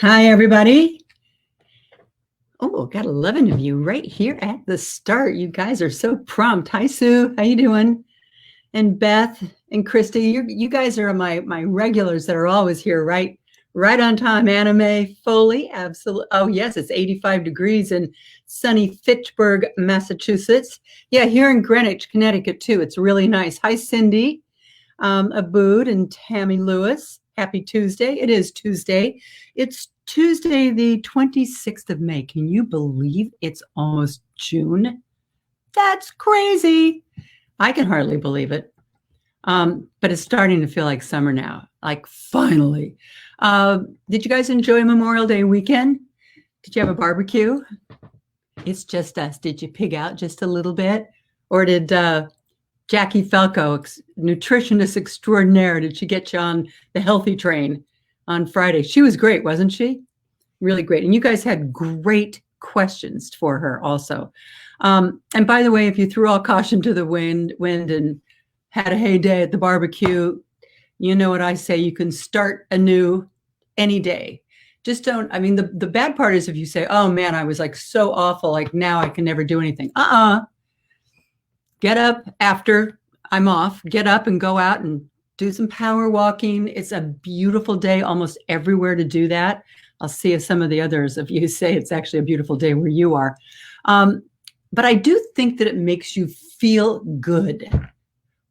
Hi, everybody. Oh, got 11 of you right here at the start. You guys are so prompt. Hi, Sue. How you doing? And Beth and Christy, you guys are my regulars that are always here, right on time. Anime Foley, absolutely. Oh, yes, it's 85 degrees in sunny Fitchburg, Massachusetts. Yeah, here in Greenwich, Connecticut, too. It's really nice. Hi, Cindy, Abood and Tammy Lewis. Happy Tuesday. It is Tuesday. It's Tuesday, the 26th of May. Can you believe it's almost June? That's crazy. I can hardly believe it. But it's starting to feel like summer now, like finally. Did you guys enjoy Memorial Day weekend? Did you have a barbecue? It's just us. Did you pig out just a little bit? Or did Jackie Falco, nutritionist extraordinaire, did she get you on the healthy train on Friday? She was great, wasn't she? Really great. And you guys had great questions for her also. And by the way, if you threw all caution to the wind and had a heyday at the barbecue, you know what I say, you can start anew any day. Just don't, I mean, the bad part is if you say, oh man, I was like so awful, like now I can never do anything. Get up after I'm off, get up and go out and do some power walking. It's a beautiful day almost everywhere to do that. I'll see if some of the others of you say it's actually a beautiful day where you are. But I do think that it makes you feel good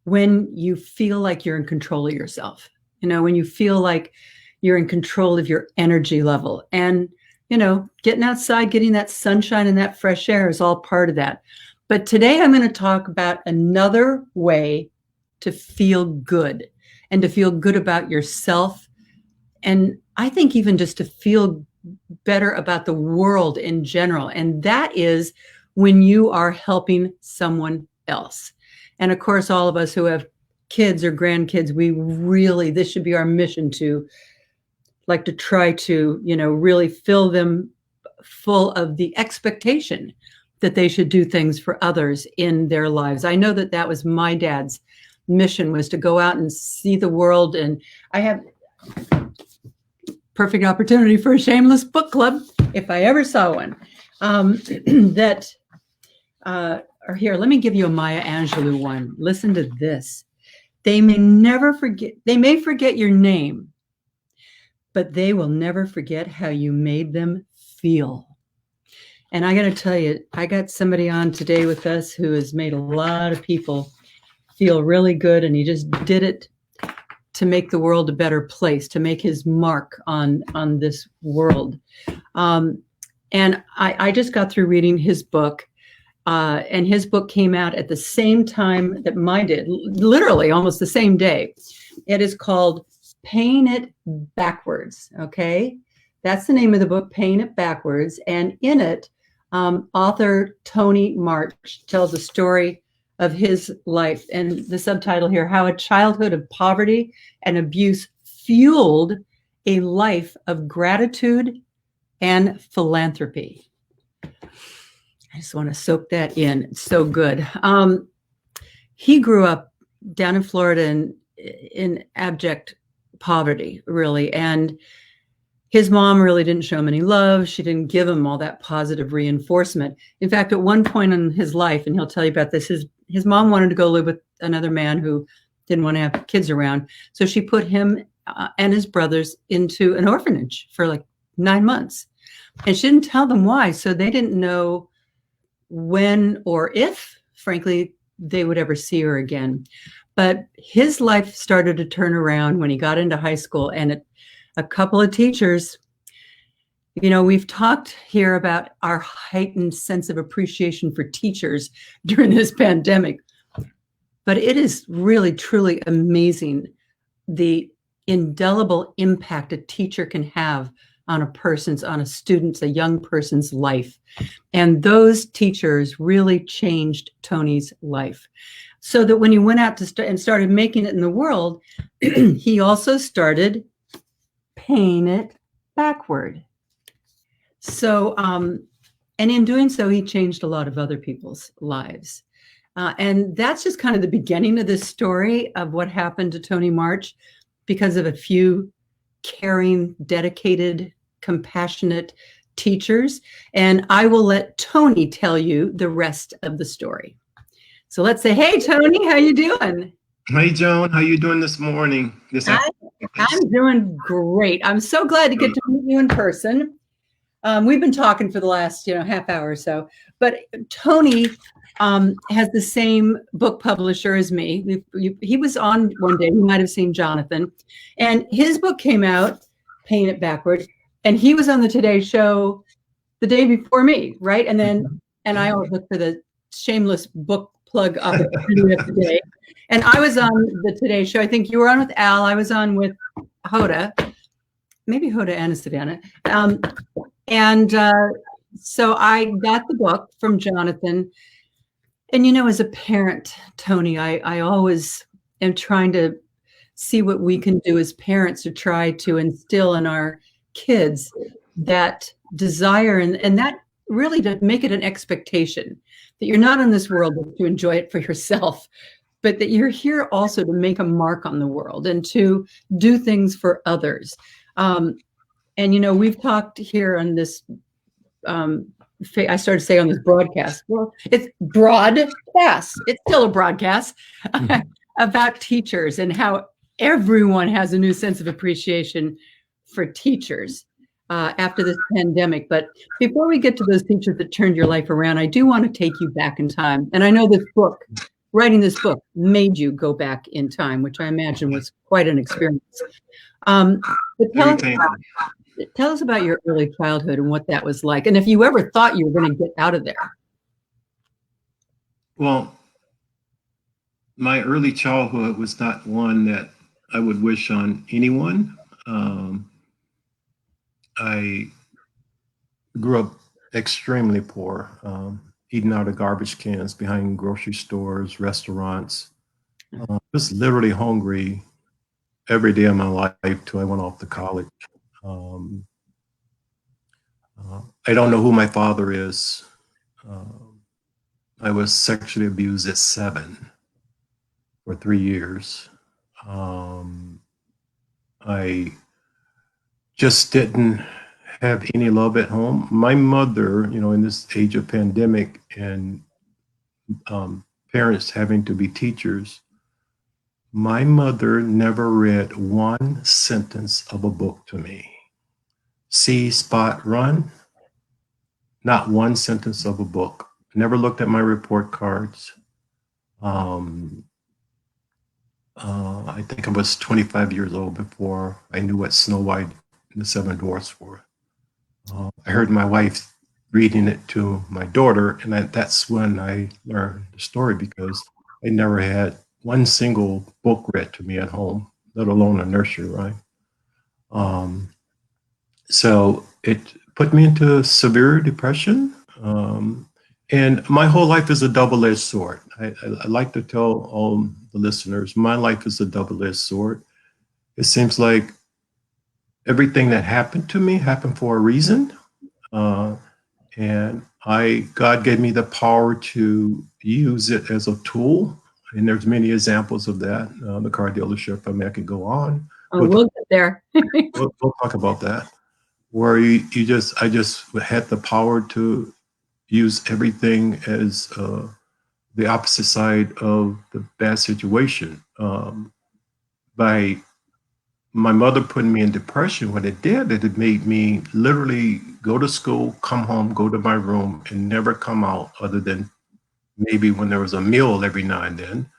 when you feel like you're in control of yourself, when you feel like you're in control of your energy level. And, getting outside, getting that sunshine and that fresh air is all part of that. But today I'm going to talk about another way to feel good and to feel good about yourself. And I think even just to feel better about the world in general. And that is when you are helping someone else. And of course, all of us who have kids or grandkids, this should be our mission to try to, really fill them full of the expectation that they should do things for others in their lives. I know that was my dad's mission, was to go out and see the world. And I have perfect opportunity for a shameless book club if I ever saw one. Or here, let me give you a Maya Angelou one. Listen to this. They may forget your name, but they will never forget how you made them feel. And I got to tell you, I got somebody on today with us who has made a lot of people feel really good, and he just did it to make the world a better place, to make his mark on this world. And I just got through reading his book, and his book came out at the same time that mine did, literally almost the same day. It is called Paying It Backwards, okay? That's the name of the book, Paying It Backwards. And in it, author Tony March tells a story of his life. And the subtitle here, How a Childhood of Poverty and Abuse Fueled a Life of Gratitude and Philanthropy. I just want to soak that in. It's so good. He grew up down in Florida in abject poverty, really. And his mom really didn't show him any love. She didn't give him all that positive reinforcement. In fact, at one point in his life, and he'll tell you about this, his mom wanted to go live with another man who didn't want to have kids around. So she put him and his brothers into an orphanage for like 9 months. And she didn't tell them why. So they didn't know when or if, frankly, they would ever see her again. But his life started to turn around when he got into high school, and a couple of teachers, we've talked here about our heightened sense of appreciation for teachers during this pandemic, but it is really, truly amazing the indelible impact a teacher can have on a student's, a young person's life. And those teachers really changed Tony's life. So that when he went out and started making it in the world, he also started paying it backward. So, and in doing so, he changed a lot of other people's lives. And that's just kind of the beginning of this story of what happened to Tony March because of a few caring, dedicated, compassionate teachers. And I will let Tony tell you the rest of the story. So let's say, hey, Tony, how you doing? Hey, Joan, how you doing this morning? I'm doing great. I'm so glad to get to meet you in person. We've been talking for the last, half hour or so, but Tony has the same book publisher as me. He was on one day, you might have seen Jonathan, and his book came out, Paying It Backwards, and he was on the Today Show the day before me, right? And I always look for the shameless book plug opportunity of the day. And I was on the Today Show. I think you were on with Al. I was on with Hoda, maybe Hoda and Savannah. So I got the book from Jonathan. And, as a parent, Tony, I always am trying to see what we can do as parents to try to instill in our kids that desire and that really to make it an expectation that you're not in this world to enjoy it for yourself, but that you're here also to make a mark on the world and to do things for others. We've talked here on this, I started to say on this broadcast, well, it's broadcast. It's still a broadcast about teachers and how everyone has a new sense of appreciation for teachers after this pandemic. But before we get to those teachers that turned your life around, I do want to take you back in time. And I know writing this book made you go back in time, which I imagine was quite an experience. But tell us about your early childhood and what that was like. And if you ever thought you were going to get out of there. Well, my early childhood was not one that I would wish on anyone. I grew up extremely poor, eating out of garbage cans behind grocery stores, restaurants. Just literally hungry every day of my life till I went off to college. I don't know who my father is. I was sexually abused at 7 for 3 years. I just didn't have any love at home. My mother, in this age of pandemic and parents having to be teachers, my mother never read one sentence of a book to me. See, spot, run. Not one sentence of a book. Never looked at my report cards. I think I was 25 years old before I knew what Snow White and the Seven Dwarfs were. I heard my wife reading it to my daughter, and that's when I learned the story, because I never had one single book read to me at home, let alone a nursery rhyme. So it put me into severe depression. And my whole life is a double-edged sword. I like to tell all the listeners, my life is a double-edged sword. It seems like everything that happened to me happened for a reason. And God gave me the power to use it as a tool. And there's many examples of that. The car dealership, I could go on. We'll get there. we'll talk about that. Where I just had the power to use everything as the opposite side of the bad situation. By my mother putting me in depression, what it did, it made me literally go to school, come home, go to my room, and never come out other than maybe when there was a meal every now and then.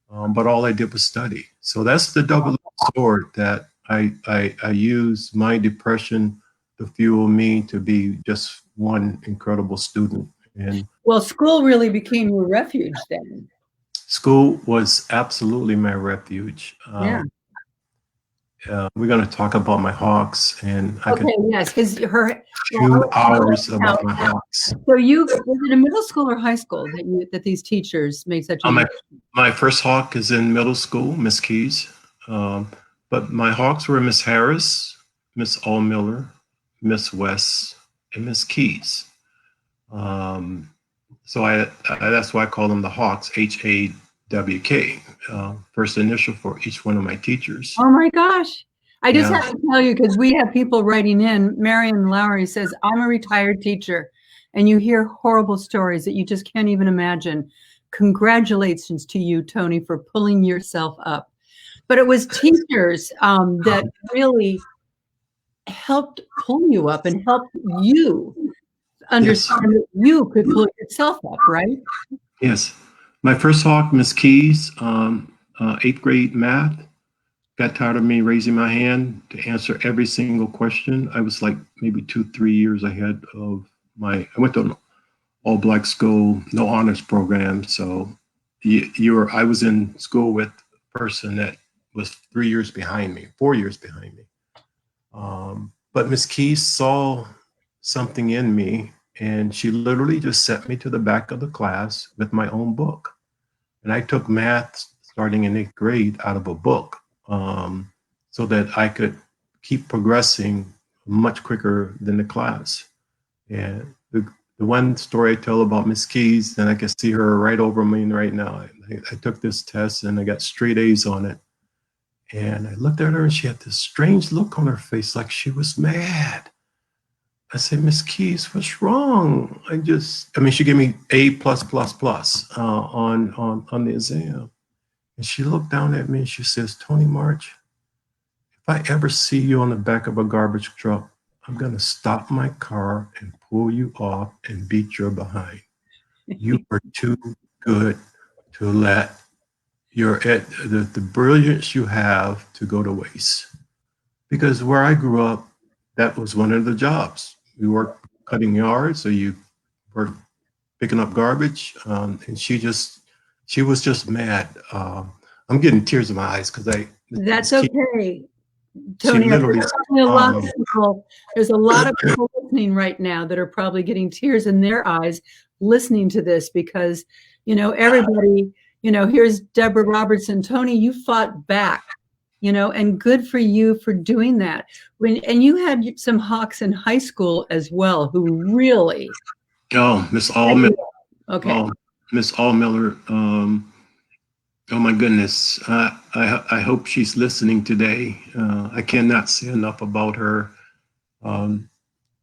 But all I did was study. So that's the double sword that I use my depression to fuel me to be just one incredible student. And well, school really became your refuge then. School was absolutely my refuge. We're going to talk about my hawks, and yes, because 2 hours about my hawks. So was it in middle school or high school that these teachers made such a my first hawk is in middle school, Miss Keys. But my hawks were Miss Harris, Miss Allmiller, Miss West, and Miss Keys. So that's why I call them the Hawks, HAWK, first initial for each one of my teachers. Oh my gosh. I just Yeah. have to tell you, because we have people writing in. Marion Lowry says, I'm a retired teacher, and you hear horrible stories that you just can't even imagine. Congratulations to you, Tony, for pulling yourself up. But it was teachers that really helped pull you up and helped you Yes. understand that you could pull yourself up, right? Yes. My first talk, Miss Keys, eighth grade math, got tired of me raising my hand to answer every single question. I was like maybe 2, 3 years ahead of I went to an all black school, no honors program. So I was in school with a person that was 3 years behind me, 4 years behind me. But Miss Keys saw something in me, and she literally just sent me to the back of the class with my own book. And I took math starting in eighth grade out of a book, so that I could keep progressing much quicker than the class. And the one story I tell about Miss Keys, and I can see her right over me right now. I took this test and I got straight A's on it. And I looked at her and she had this strange look on her face, like she was mad. I said, Miss Keys, what's wrong? I mean, she gave me A plus plus plus on the exam. And she looked down at me and she says, Tony March, if I ever see you on the back of a garbage truck, I'm going to stop my car and pull you off and beat your behind. You are too good to let the brilliance you have to go to waste. Because where I grew up, that was one of the jobs. We worked cutting yards, so you worked picking up garbage, and she was just mad. I'm getting tears in my eyes because That's okay, she Tony. There's literally, probably a lot of people. There's a lot of people listening right now that are probably getting tears in their eyes listening to this because, everybody, here's Deborah Robertson. Tony, you fought back, and good for you for doing that. And you had some hawks in high school as well who really. oh, Miss Allmiller, Okay. oh, Miss Allmiller, oh my goodness, I hope she's listening today. I cannot say enough about her. Um,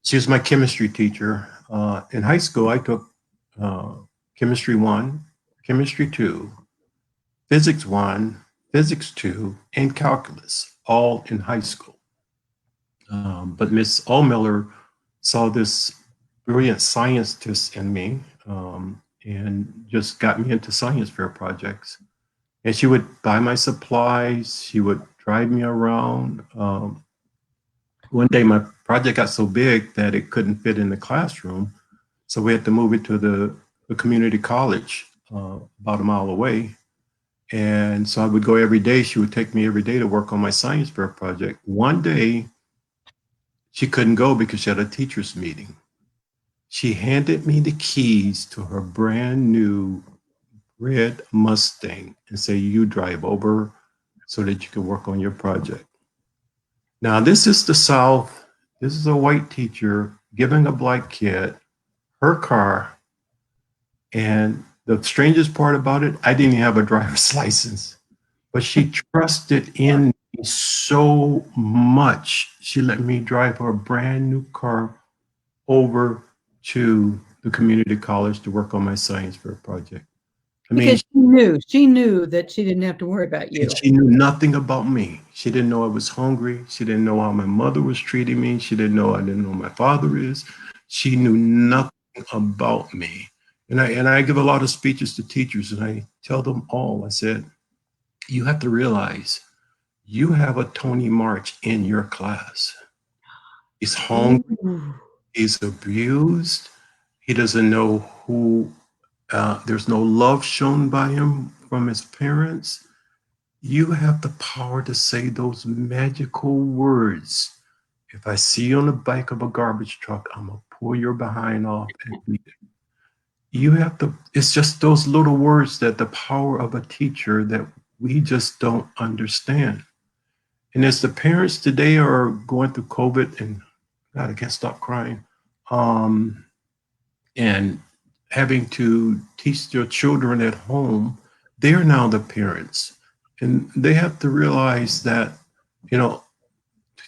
she was my chemistry teacher. In high school, I took chemistry 1, chemistry 2, physics 1, physics 2, and calculus, all in high school. But Miss Allmiller saw this brilliant scientist in me, and just got me into science fair projects. And she would buy my supplies. She would drive me around. One day, my project got so big that it couldn't fit in the classroom, so we had to move it to the community college about a mile away. And so I would go every day. She would take me every day to work on my science fair project. One day, she couldn't go because she had a teachers' meeting. She handed me the keys to her brand new red Mustang and said, you drive over so that you can work on your project. Now, this is the South. This is a white teacher giving a black kid her car. And the strangest part about it, I didn't even have a driver's license, but she trusted in me so much. She let me drive her brand new car over to the community college to work on my science fair project. I mean, Because she knew that she didn't have to worry about you. she knew nothing about me. She didn't know I was hungry. She didn't know how my mother was treating me. She didn't know I didn't know my father is. She knew nothing about me. And I give a lot of speeches to teachers, and I tell them all, I said, you have to realize you have a Tony March in your class. He's hungry. He's abused. He doesn't know who, there's no love shown by him from his parents. You have the power to say those magical words. If I see you on the back of a garbage truck, I'm going to pull your behind off and beat it. You have to, it's just those little words that the power of a teacher that we just don't understand. And as the parents today are going through COVID, and God, I can't stop crying, and having to teach their children at home, they're now the parents. And they have to realize that, you know,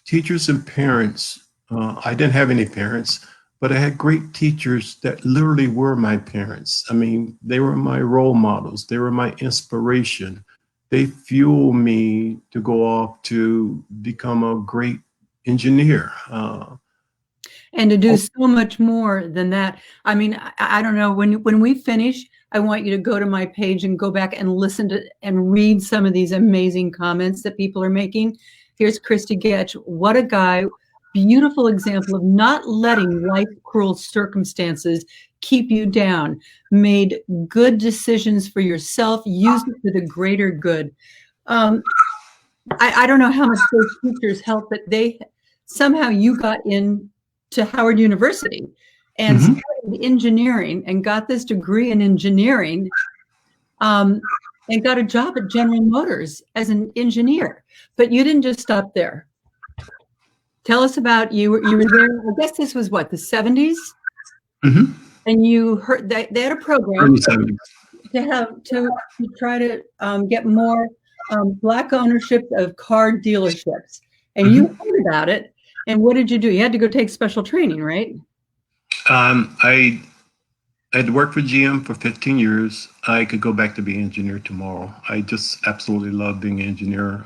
teachers and parents, I didn't have any parents, but I had great teachers that literally were my parents. I mean, they were my role models. They were my inspiration. They fueled me to go off to become a great engineer. And to do so much more than that. I mean, I don't know, when we finish, I want you to go to my page and go back and listen to and read some of these amazing comments that people are making. Here's Christy Getch. What a guy. Beautiful example of not letting life cruel circumstances keep you down. Made good decisions for yourself, used it for the greater good. I don't know how much those teachers helped, but somehow you got in to Howard University and studied engineering and got this degree in engineering, and got a job at General Motors as an engineer. But you didn't just stop there. Tell us about you were there. I guess this was what, the 70s? And you heard that they had a program to try to get more Black ownership of car dealerships. And you heard about it. And what did you do? You had to go take special training, right? I had worked for GM for 15 years. I could go back to being an engineer tomorrow. I just absolutely love being an engineer.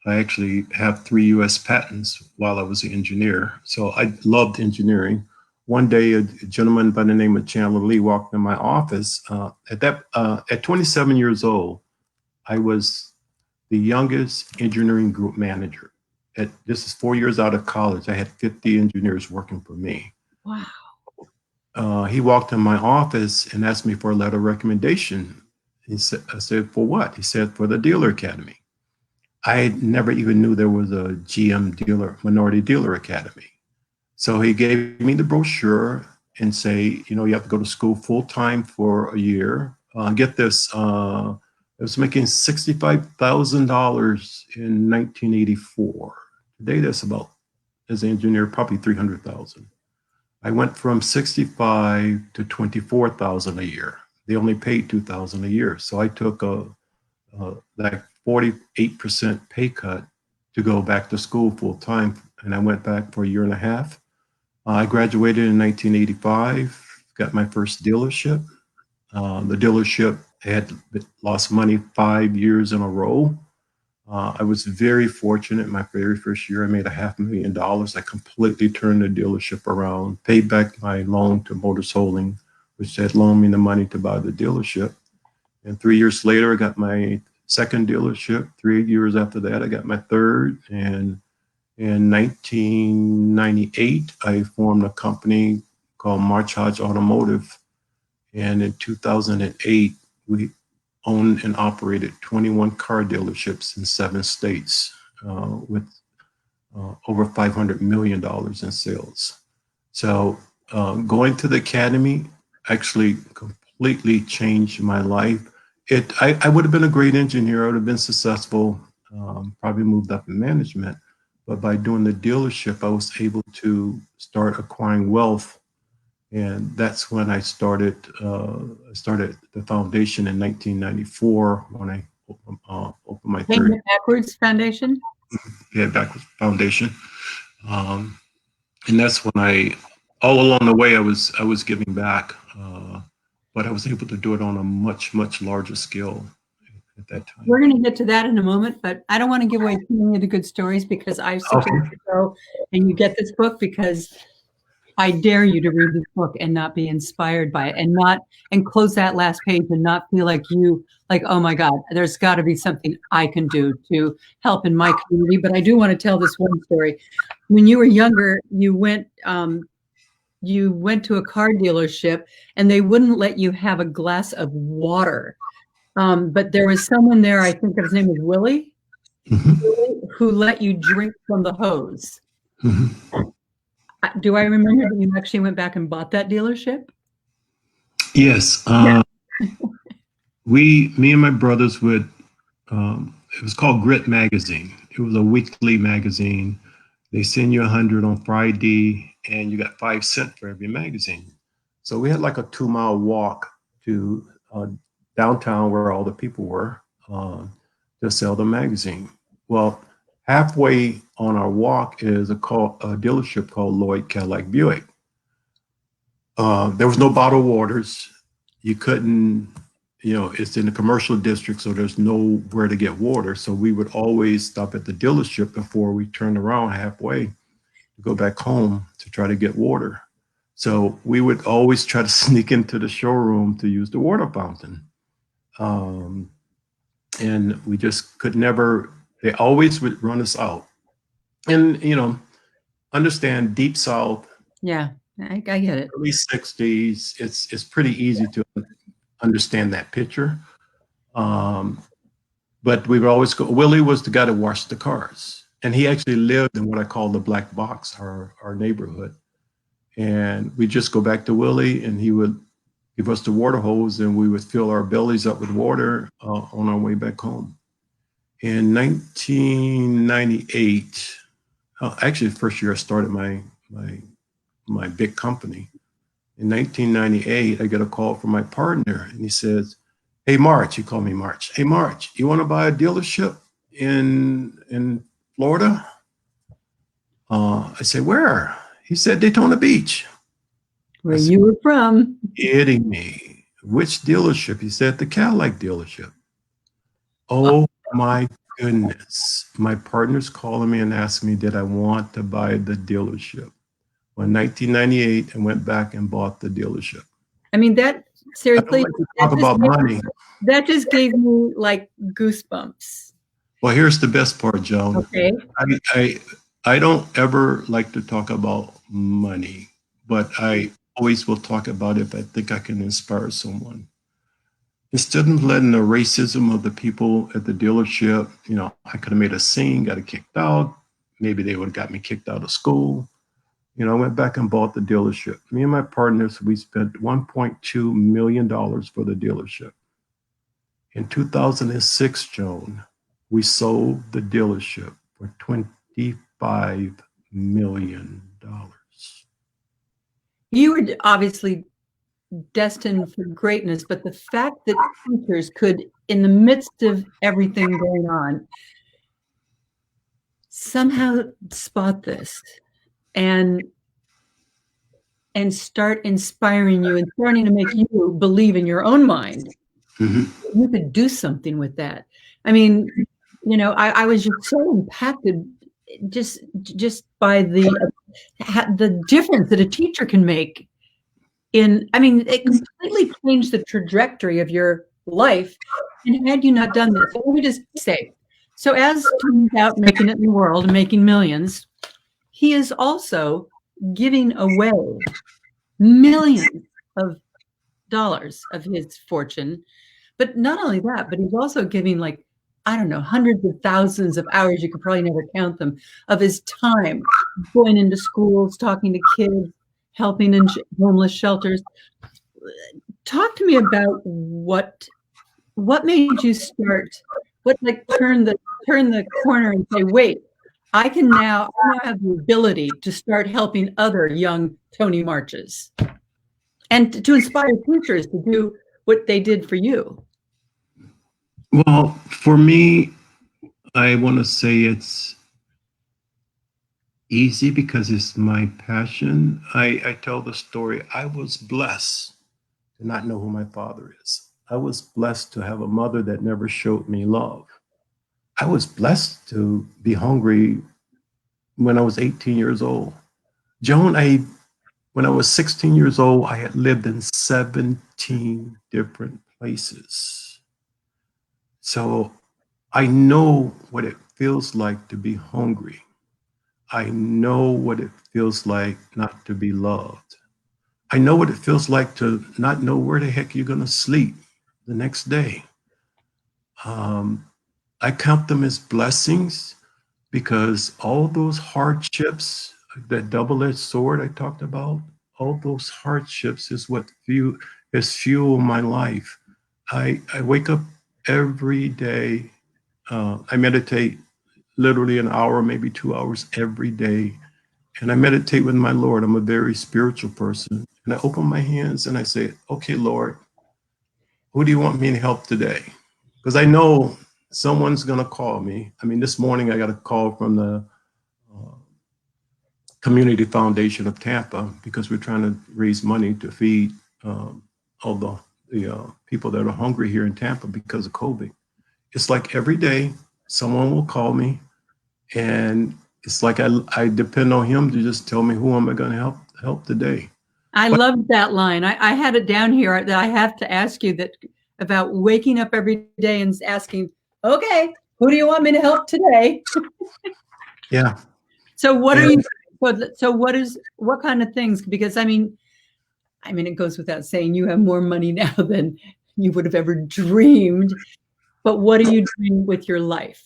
I actually have 3 U.S. patents while I was an engineer. So I loved engineering. One day, a gentleman by the name of Chandler Lee walked in my office. At 27 years old, I was the youngest engineering group manager. This is 4 years out of college. I had 50 engineers working for me. Wow. He walked in my office and asked me for a letter of recommendation. I said, for what? He said, for the Dealer Academy. I never even knew there was a GM minority dealer academy. So he gave me the brochure and say, you have to go to school full time for a year. Get this, I was making $65,000 in 1984. Today, that's about, as an engineer, probably 300,000. I went from 65 to 24,000 a year. They only paid 2,000 a year. So I took like 48% pay cut to go back to school full time. And I went back for a year and a half. I graduated in 1985, got my first dealership. The dealership had lost money 5 years in a row. I was very fortunate. My very first year, I made $500,000. I completely turned the dealership around, paid back my loan to Motors Holding, which had loaned me the money to buy the dealership. And 3 years later, I got my second dealership. 3 years after that, I got my third. And in 1998, I formed a company called March Hodge Automotive. And in 2008, we owned and operated 21 car dealerships in 7 states with over $500 million in sales. So going to the academy actually completely changed my life. I would have been a great engineer. I would have been successful, probably moved up in management. But by doing the dealership, I was able to start acquiring wealth. And that's when I started the foundation in 1994 when I opened my third. Backwards Foundation? Yeah, Backwards Foundation. And that's when all along the way, I was giving back. But I was able to do it on a much, much larger scale at that time. We're going to get to that in a moment, but I don't want to give away too many of the good stories because I suggest you go and you get this book, because I dare you to read this book and not be inspired by it, and close that last page and not feel like oh my God, there's got to be something I can do to help in my community. But I do want to tell this one story. When you were younger, you went to a car dealership and they wouldn't let you have a glass of water. But there was someone there, I think his name was Willie, who let you drink from the hose. Do I remember that you actually went back and bought that dealership? Yes. Me and my brothers would, it was called Grit Magazine. It was a weekly magazine. They send you 100 on Friday and you got 5 cents for every magazine. So we had like a 2-mile walk to downtown where all the people were to sell the magazine. Well, Halfway on our walk is a dealership called Lloyd Cadillac Buick. There was no bottled waters. You couldn't, it's in the commercial district, so there's nowhere to get water. So we would always stop at the dealership before we turned around halfway to go back home to try to get water. So we would always try to sneak into the showroom to use the water fountain. And we just could never, they always would run us out. And, understand Deep South. Yeah, I get it. Early 60s, it's pretty easy to understand that picture. But we would always go, Willie was the guy that washed the cars. And he actually lived in what I call the black box, our neighborhood. And we just go back to Willie, and he would give us the water hose, and we would fill our bellies up with water on our way back home. In 1998, actually the first year I started my big company. In 1998, I get a call from my partner, and he says, "Hey, March," he called me March. "Hey, March, you want to buy a dealership in Florida?" I said, "Where?" He said, "Daytona Beach." Where you were from. Kidding me. Which dealership? He said, "The Cadillac dealership." Oh my goodness. My partner's calling me and asking me, did I want to buy the dealership? Well, in 1998, I went back and bought the dealership. I mean, that seriously, I don't like to talk about money. That just gave me like goosebumps. Well, here's the best part, Joan. Okay. I don't ever like to talk about money, but I always will talk about it if I think I can inspire someone. Instead of letting the racism of the people at the dealership, I could have made a scene, got it kicked out. Maybe they would have got me kicked out of school. I went back and bought the dealership. Me and my partners, we spent $1.2 million for the dealership. In 2006, Joan, we sold the dealership for $25 million. You were obviously destined for greatness, but the fact that teachers could, in the midst of everything going on, somehow spot this and start inspiring you and starting to make you believe in your own mind. Mm-hmm. You could do something with that. I mean, I was just so impacted just by the difference that a teacher can make it completely changed the trajectory of your life. And had you not done this, let me just say, so as Tom's out making it in the world and making millions, he is also giving away millions of dollars of his fortune. But not only that, but he's also giving hundreds of thousands of hours, you could probably never count them, of his time going into schools, talking to kids, helping in homeless shelters. Talk to me about what made you start, turn the corner and say, wait, I now have the ability to start helping other young Tony Marches and to inspire teachers to do what they did for you. Well, for me, I want to say it's easy because it's my passion. I tell the story. I was blessed to not know who my father is. I was blessed to have a mother that never showed me love. I was blessed to be hungry when I was 18 years old. Joan, when I was 16 years old, I had lived in 17 different places. So I know what it feels like to be hungry. I know what it feels like not to be loved. I know what it feels like to not know where the heck you're going to sleep the next day. I count them as blessings because all those hardships, that double-edged sword I talked about, all those hardships is what has fueled my life. I wake up every day. I meditate literally an hour, maybe 2 hours every day. And I meditate with my Lord. I'm a very spiritual person. And I open my hands and I say, okay, Lord, who do you want me to help today? Because I know someone's going to call me. I mean, this morning I got a call from the Community Foundation of Tampa because we're trying to raise money to feed all the people that are hungry here in Tampa because of COVID. It's like every day someone will call me, and it's like I depend on him to just tell me who am I going to help today. I loved that line. I had it down here that I have to ask you that about waking up every day and asking, okay, who do you want me to help today? Yeah. So what are you, so what kind of things? Because I mean, it goes without saying you have more money now than you would have ever dreamed, but what are you doing with your life?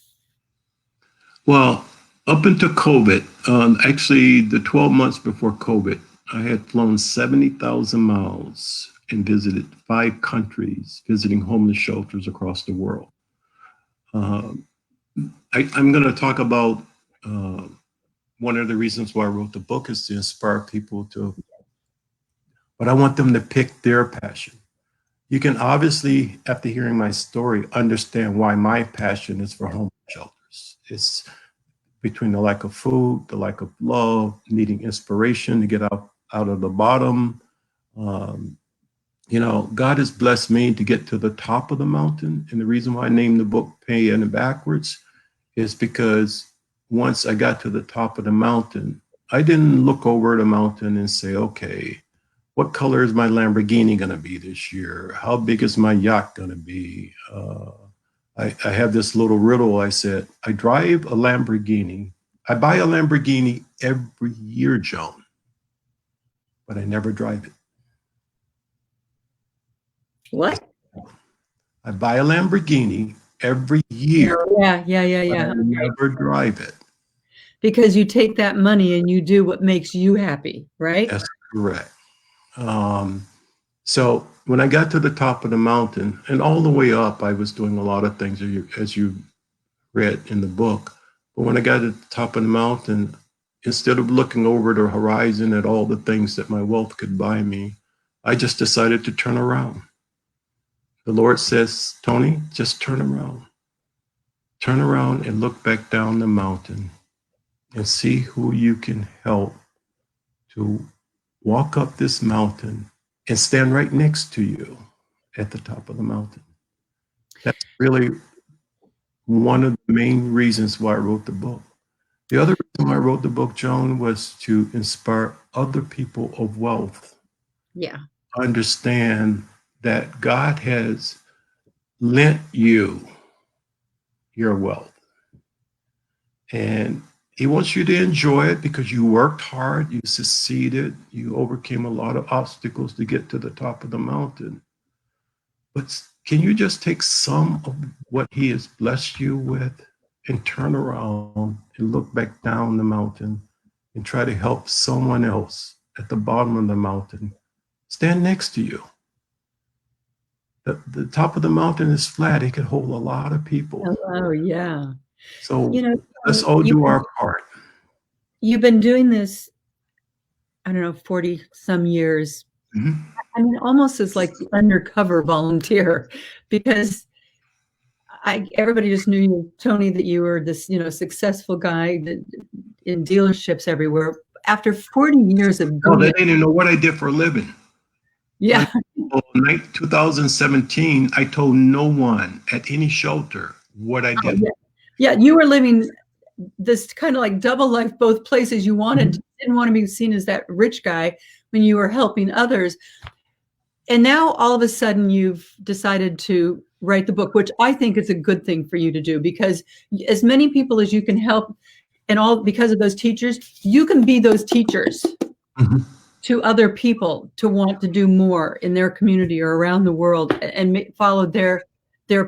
Well, up until COVID, actually the 12 months before COVID, I had flown 70,000 miles and visited 5 countries, visiting homeless shelters across the world. I'm going to talk about one of the reasons why I wrote the book is to inspire people to, but I want them to pick their passion. You can obviously, after hearing my story, understand why my passion is for homeless shelters. It's between the lack of food, the lack of love, needing inspiration to get out of the bottom. God has blessed me to get to the top of the mountain. And the reason why I named the book Paying It Backwards is because once I got to the top of the mountain, I didn't look over the mountain and say, okay, what color is my Lamborghini going to be this year? How big is my yacht going to be? I have this little riddle. I said, I drive a Lamborghini. I buy a Lamborghini every year, Joan, but I never drive it. What? I buy a Lamborghini every year. Yeah. But I never drive it. Because you take that money and you do what makes you happy, right? That's correct. So when I got to the top of the mountain and all the way up, I was doing a lot of things as you read in the book. But when I got to the top of the mountain, instead of looking over the horizon at all the things that my wealth could buy me, I just decided to turn around. The Lord says, Tony, just turn around. Turn around and look back down the mountain and see who you can help to walk up this mountain and stand right next to you at the top of the mountain. That's really one of the main reasons why I wrote the book. The other reason why I wrote the book, Joan, was to inspire other people of wealth. Yeah. Understand that God has lent you your wealth. And he wants you to enjoy it because you worked hard, you succeeded, you overcame a lot of obstacles to get to the top of the mountain. But can you just take some of what he has blessed you with and turn around and look back down the mountain and try to help someone else at the bottom of the mountain stand next to you? The top of the mountain is flat. It can hold a lot of people. Oh, yeah. So let's all do our part. You've been doing this, I don't know, 40 some years. Mm-hmm. I mean, almost as like the undercover volunteer, because everybody just knew you, Tony, that you were this, successful guy in dealerships everywhere. After 40 years of doing they didn't even know what I did for a living. Yeah. In 2017, I told no one at any shelter what I did. Yeah, you were living this kind of like double life, both places. You didn't want to be seen as that rich guy when you were helping others. And now all of a sudden you've decided to write the book, which I think is a good thing for you to do, because as many people as you can help, and all because of those teachers, you can be those teachers to other people to want to do more in their community or around the world and follow their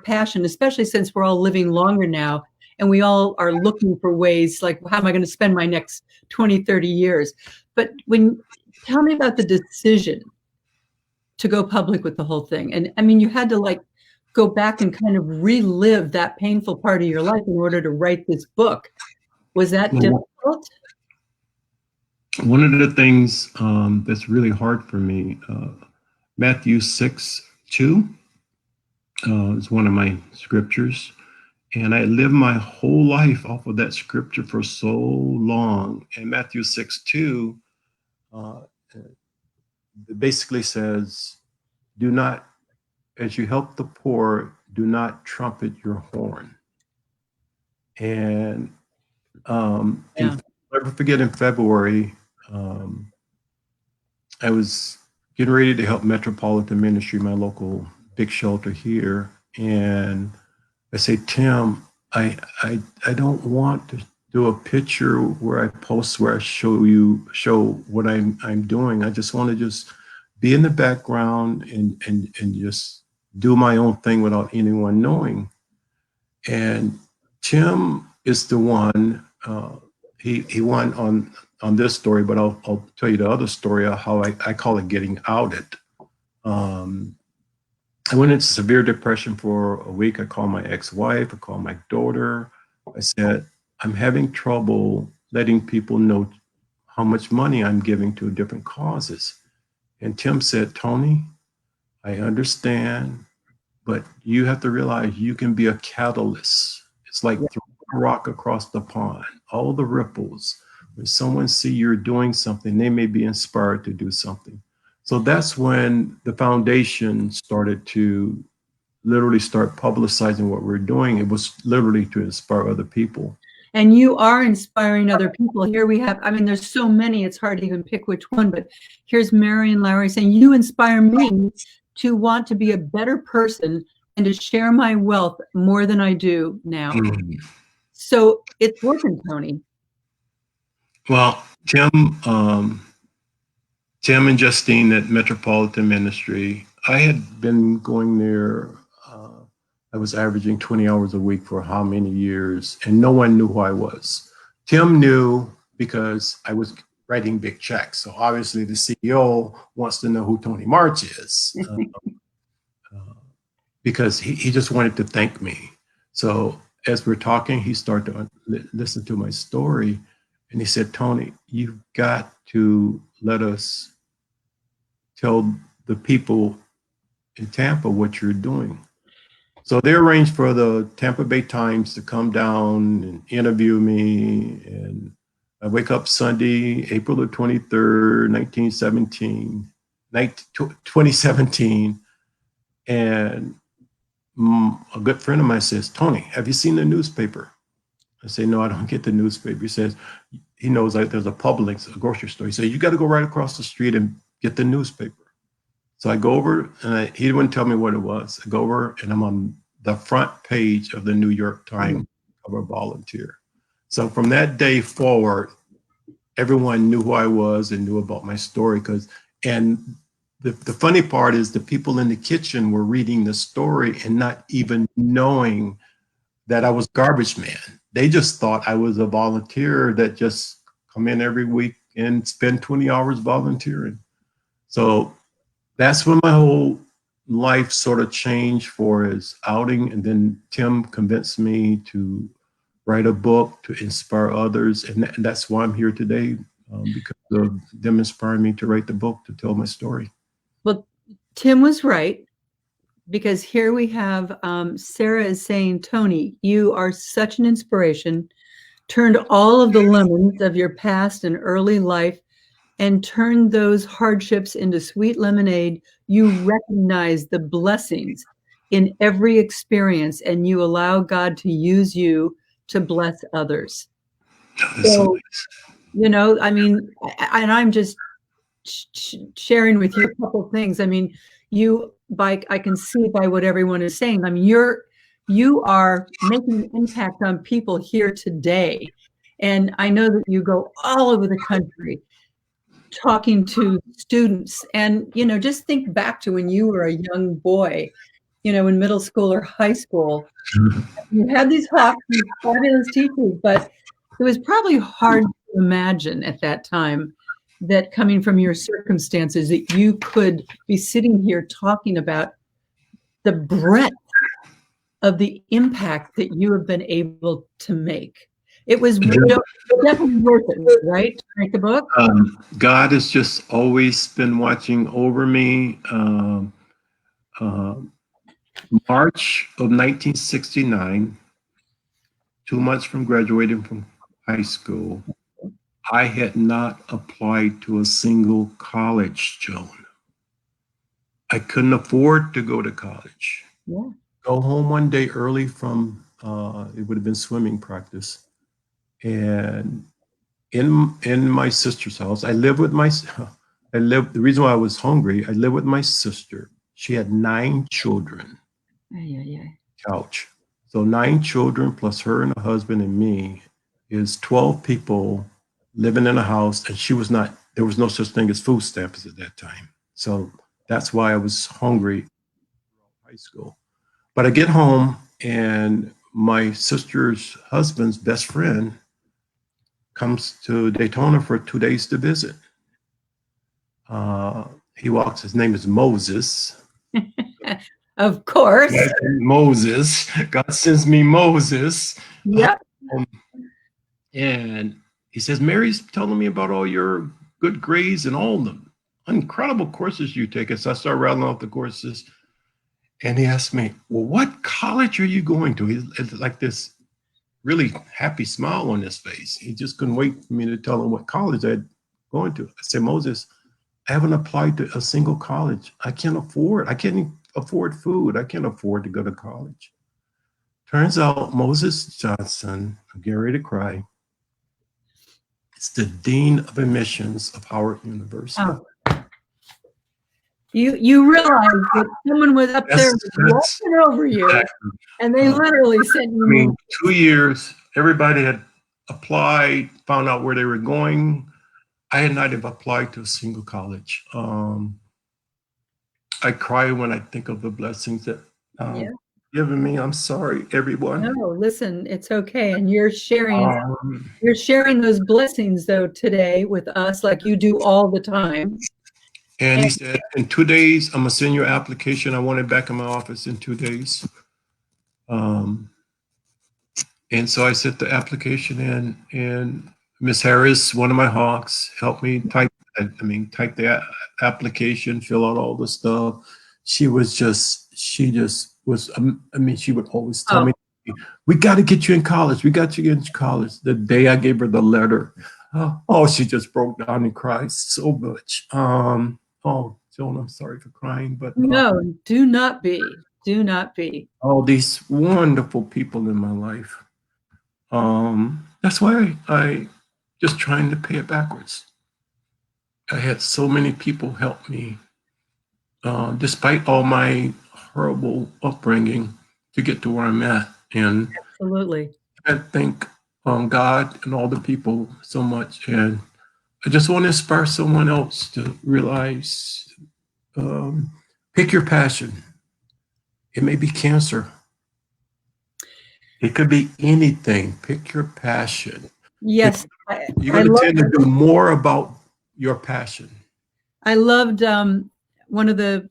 passion, especially since we're all living longer now and we all are looking for ways like, how am I going to spend my next 20, 30 years? But tell me about the decision to go public with the whole thing. And I mean, you had to like go back and kind of relive that painful part of your life in order to write this book. Was that difficult? One of the things that's really hard for me, Matthew 6:2 is one of my scriptures. And I lived my whole life off of that scripture for so long. And Matthew 6:2 uh, it basically says, do not, as you help the poor, do not trumpet your horn. And Yeah. I'll never forget in February, um, I was getting ready to help Metropolitan Ministry, my local big shelter here. And I say, Tim, I don't want to do a picture where I post where I show what I'm doing. I just want to just be in the background and just do my own thing without anyone knowing. And Tim is the one. He won on this story, but I'll tell you the other story of how I call it getting outed. Um, I went into severe depression for a week. I called my ex-wife, I called my daughter. I said, I'm having trouble letting people know how much money I'm giving to different causes. And Tim said, Tony, I understand, but you have to realize you can be a catalyst. It's like throwing a rock across the pond, all the ripples. When someone see you're doing something, they may be inspired to do something. So that's when the foundation started to literally start publicizing what we're doing. It was literally to inspire other people. And you are inspiring other people. Here we have, I mean, there's so many, it's hard to even pick which one, but here's Marion Lowry saying, you inspire me to want to be a better person and to share my wealth more than I do now. So it's working, Tony. Well, Tim and Justine at Metropolitan Ministry, I had been going there. I was averaging 20 hours a week for how many years, and no one knew who I was. Tim knew because I was writing big checks. So obviously the CEO wants to know who Tony March is because he just wanted to thank me. So as we're talking, he started to listen to my story, and he said, Tony, you've got to let us tell the people in Tampa what you're doing. So they arranged for the Tampa Bay Times to come down and interview me. And I wake up Sunday, April the 23rd, 2017. And a good friend of mine says, Tony, have you seen the newspaper? I say, no, I don't get the newspaper. He says, he knows like there's a Publix, a grocery store. He said, you got to go right across the street and get the newspaper. So I go over, and he wouldn't tell me what it was. I go over, and I'm on the front page of the New York Times cover volunteer. So from that day forward, everyone knew who I was and knew about my story. And the funny part is the people in the kitchen were reading the story and not even knowing that I was garbage man. They just thought I was a volunteer that just come in every week and spend 20 hours volunteering. So that's when my whole life sort of changed for his outing. And then Tim convinced me to write a book to inspire others. And that's why I'm here today, because of them inspiring me to write the book, to tell my story. Well, Tim was right, because here we have Sarah is saying, Tony, you are such an inspiration, turned all of the lemons of your past and early life and turned those hardships into sweet lemonade. You recognize the blessings in every experience, and you allow God to use you to bless others. So, you know, I mean, and I'm just sharing with you a couple of things. I mean, I can see by what everyone is saying. I mean, you are making an impact on people here today. And I know that you go all over the country talking to students, and just think back to when you were a young boy, in middle school or high school. You had these hawks, these fabulous teachers, but it was probably hard to imagine at that time that, coming from your circumstances, that you could be sitting here talking about the breadth of the impact that you have been able to make. It was definitely worth it, right, to write the book? God has just always been watching over me. March of 1969, 2 months from graduating from high school, I had not applied to a single college, Joan. I couldn't afford to go to college. Yeah. Go home one day early from it would have been swimming practice, and in my sister's house, I lived with my. I lived. The reason why I was hungry, I lived with my sister. She had 9 children. Yeah. Couch. So 9 children plus her and a husband and me is 12 people living in a house, and she was not. There was no such thing as food stamps at that time. So that's why I was hungry throughout high school. But I get home, and my sister's husband's best friend comes to Daytona for 2 days to visit. He walks. His name is Moses. Of course. Moses. God sends me Moses. Yep. And he says, Mary's telling me about all your good grades and all the incredible courses you take. And so I start rattling off the courses. And he asked me, well, what college are you going to? He's like this really happy smile on his face. He just couldn't wait for me to tell him what college I'd going to. I said, Moses, I haven't applied to a single college. I can't afford. I can't afford food. I can't afford to go to college. Turns out Moses Johnson, I'm getting ready to cry, is the Dean of Admissions of Howard University. Oh. You realize that someone was up there walking over you, exactly. And they literally sent you. I mean, 2 years, everybody had applied, found out where they were going. I had not even applied to a single college. I cry when I think of the blessings that given me. I'm sorry, everyone. No, listen, it's okay. And you're sharing those blessings though today with us, like you do all the time. And he said, in 2 days, I'm gonna send your application. I want it back in my office in 2 days. And so I sent the application in, and Miss Harris, one of my hawks, helped me type the application, fill out all the stuff. She would always tell me, we got to get you in college. We got you in college. The day I gave her the letter, she just broke down and cried so much. Joan, I'm sorry for crying, but no, do not be. Do not be. All these wonderful people in my life. That's why I just trying to pay it backwards. I had so many people help me, despite all my horrible upbringing, to get to where I'm at. And absolutely, I thank God and all the people so much. And I just want to inspire someone else to realize, pick your passion. It may be cancer. It could be anything. Pick your passion. Yes. You're going to tend to do more about your passion. I loved one of the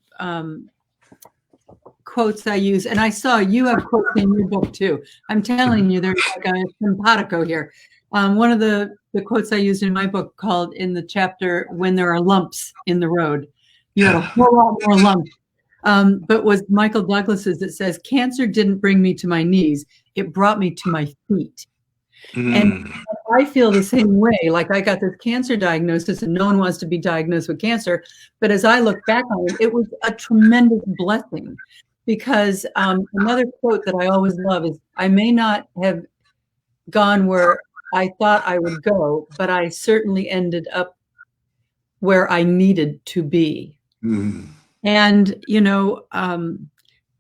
quotes I use, and I saw you have quotes in your book too. I'm telling you, there's like a simpatico here. One of the quotes I used in my book called in the chapter, When There Are Lumps in the Road. You had a whole lot more lumps. But was Michael Douglas's that says, cancer didn't bring me to my knees. It brought me to my feet. And I feel the same way. Like I got this cancer diagnosis and no one wants to be diagnosed with cancer. But as I look back on it, it was a tremendous blessing because another quote that I always love is, I may not have gone where I thought I would go, but I certainly ended up where I needed to be. And,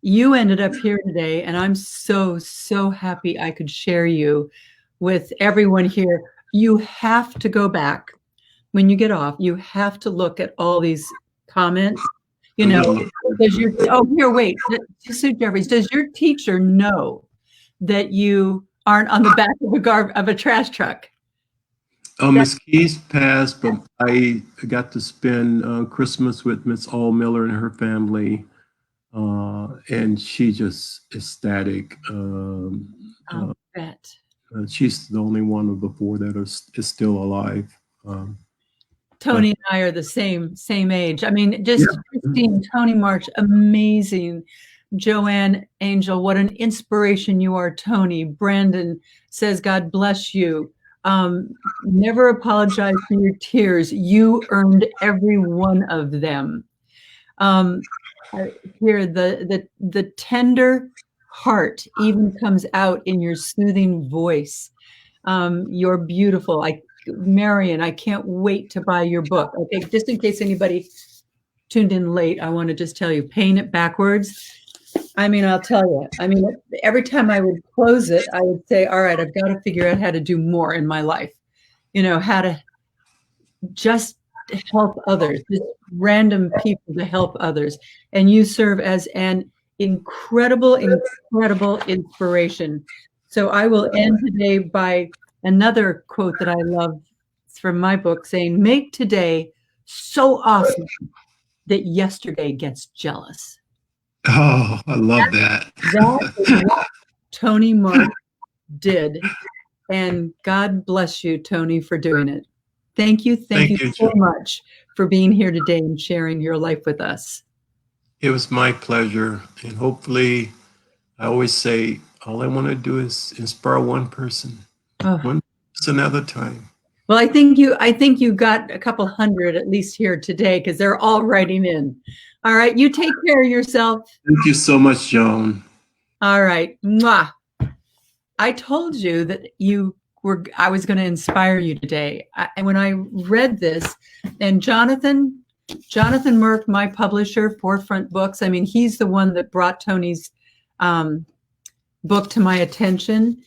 you ended up here today, and I'm so, so happy I could share you with everyone here. You have to go back when you get off. You have to look at all these comments. Does your teacher know that you aren't on the back of a trash truck? Miss Keys passed, but I got to spend Christmas with Miss Allmiller and her family, and she just ecstatic. I'll bet. She's the only one of the 4 that is still alive. Tony and I are the same age. I mean, just Christine, Tony March, amazing Joanne, Angel, what an inspiration you are, Tony. Brandon says, God bless you. Never apologize for your tears. You earned every one of them. Here, the tender heart even comes out in your soothing voice. You're beautiful. Marion, I can't wait to buy your book. Okay, just in case anybody tuned in late, I want to just tell you, Paying It Backwards. I mean, I'll tell you, every time I would close it, I would say, all right, I've got to figure out how to do more in my life. How to just help others, just random people to help others. And you serve as an incredible inspiration. So I will end today by another quote that I love. It's from my book, saying, make today so awesome that yesterday gets jealous. Oh, I love that. That is what Tony Mark did. And God bless you, Tony, for doing it. Thank you so much for being here today and sharing your life with us. It was my pleasure. And hopefully, I always say, all I want to do is inspire one person, one person at a time. Well, I think you got a couple hundred at least here today, because they're all writing in. All right. You take care of yourself. Thank you so much, Joan. All right. Mwah. I told you that I was going to inspire you today. And when I read this, and Jonathan Merck, my publisher, Forefront Books, he's the one that brought Tony's book to my attention.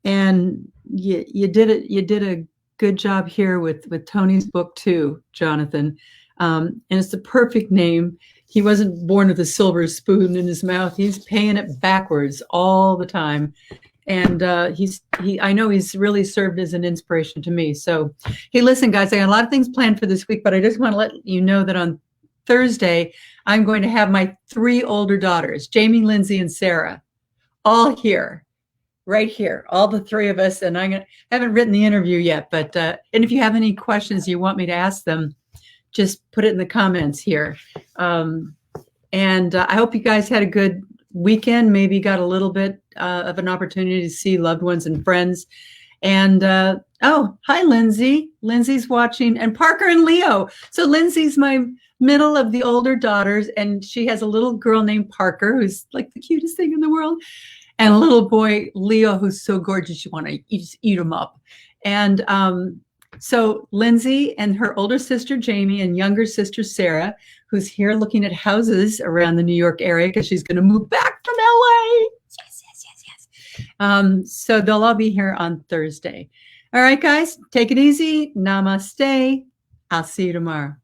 And you did a good job here with Tony's book too, Jonathan. And it's the perfect name. He wasn't born with a silver spoon in his mouth. He's paying it backwards all the time. And I know he's really served as an inspiration to me. So, hey, listen, guys, I got a lot of things planned for this week, but I just want to let you know that on Thursday, I'm going to have my 3 older daughters, Jamie, Lindsay, and Sarah, all here, right here, all the 3 of us. And I haven't written the interview yet, but and if you have any questions you want me to ask them, just put it in the comments here. And I hope you guys had a good weekend, maybe got a little bit of an opportunity to see loved ones and friends. And hi, Lindsay. Lindsay's watching, and Parker and Leo. So Lindsay's my middle of the older daughters, and she has a little girl named Parker, who's like the cutest thing in the world, and a little boy, Leo, who's so gorgeous you want to eat him up. And so Lindsay and her older sister, Jamie, and younger sister, Sarah, who's here looking at houses around the New York area because she's going to move back from LA. Yes. So they'll all be here on Thursday. All right, guys, take it easy. Namaste. I'll see you tomorrow.